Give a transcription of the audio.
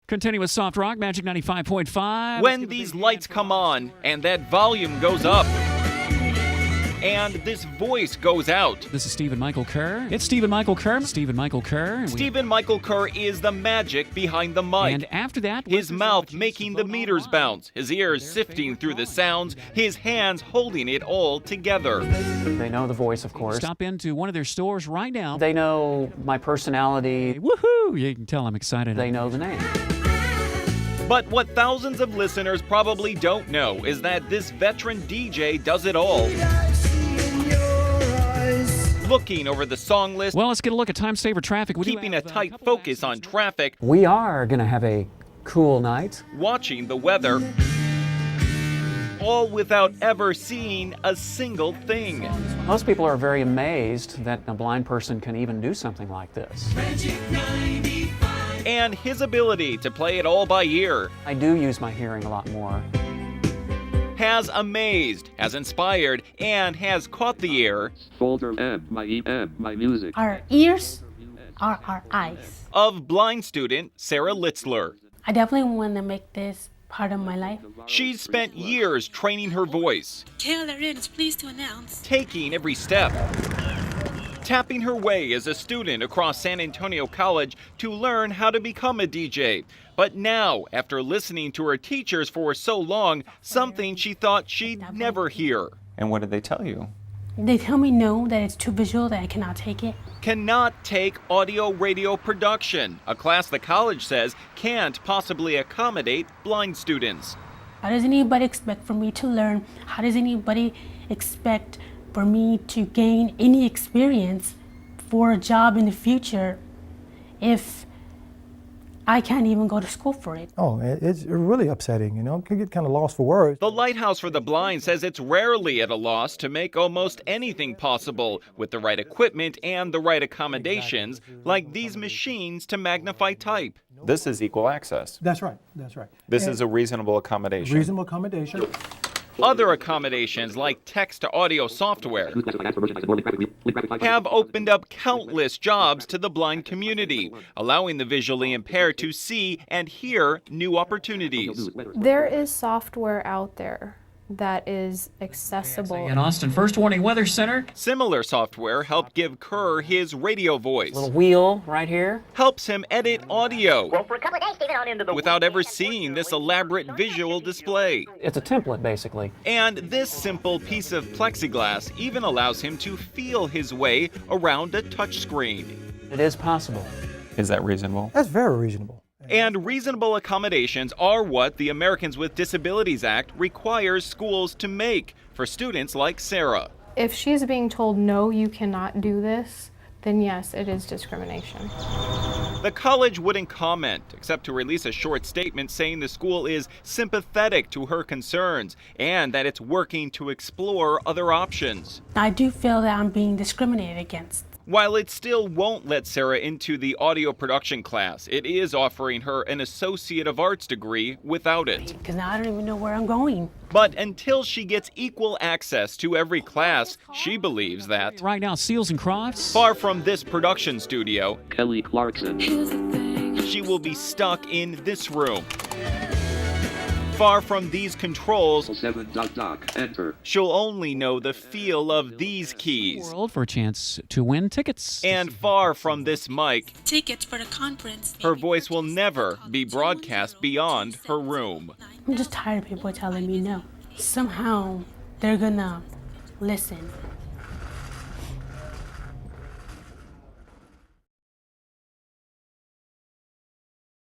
Continue with Soft Rock, Magic 95.5. When these lights come on and that volume goes up and this voice goes out. This is Stephen Michael Kerr. It's Stephen Michael Kerr. Stephen Michael Kerr. Stephen Michael Kerr is the magic behind the mic. And after that, his mouth making the meters bounce, his ears sifting through the sounds, his hands holding it all together. They know the voice, of course. Stop into one of their stores right now. They know my personality. Woohoo! You can tell I'm excited. They know the name. But what thousands of listeners probably don't know is that this veteran DJ does it all. Looking over the song list. Well, let's get a look at time saver traffic. Keeping a tight focus on traffic. We are going to have a cool night. Watching the weather. All without ever seeing a single thing. Most people are very amazed that a blind person can even do something like this. And his ability to play it all by ear. I do use my hearing a lot more. Has amazed, has inspired, and has caught the ear. Folder M, my music. Our ears are our eyes. Of blind student Sarah Litzler. I definitely want to make this part of my life. She's spent years training her voice. KLRN is pleased to announce. Taking every step. Tapping her way as a student across San Antonio College to learn how to become a DJ. But now, after listening to her teachers for so long, something she thought she'd never hear. And what did they tell you? They tell me no, that it's too visual, that I cannot take it. Cannot take audio radio production, a class the college says can't possibly accommodate blind students. How does anybody expect for me to learn? How does anybody expect for me to gain any experience for a job in the future if I can't even go to school for it? Oh, it's really upsetting, you know. Can get kind of lost for words. The Lighthouse for the Blind says it's rarely at a loss to make almost anything possible with the right equipment and the right accommodations, like these machines to magnify type. This is equal access. That's right, that's right. This is a reasonable accommodation. Reasonable accommodation. Other accommodations, like text-to-audio software, have opened up countless jobs to the blind community, allowing the visually impaired to see and hear new opportunities. There is software out there that is accessible. In Austin, First Warning Weather Center. Similar software helped give Kerr his radio voice. Little wheel right here. Helps him edit audio without ever seeing this elaborate visual display. It's a template, basically. And this simple piece of plexiglass even allows him to feel his way around a touchscreen. It is possible. Is that reasonable? That's very reasonable. And reasonable accommodations are what the Americans with Disabilities Act requires schools to make for students like Sarah. If she's being told, no, you cannot do this, then yes, it is discrimination. The college wouldn't comment, except to release a short statement saying the school is sympathetic to her concerns and that it's working to explore other options. I do feel that I'm being discriminated against. While it still won't let Sarah into the audio production class, it is offering her an Associate of Arts degree without it. Because now I don't even know where I'm going. But until she gets equal access to every class, she believes that, Right now, Seals and Crofts. far from this production studio, Kelly Clarkson. she will be stuck in this room. Far from these controls, 7. Enter. she'll only know the feel of these keys. World for a chance to win tickets. And far from this mic, Tickets for the conference. her voice will never be broadcast beyond her room. I'm just tired of people telling me no. Somehow they're gonna listen.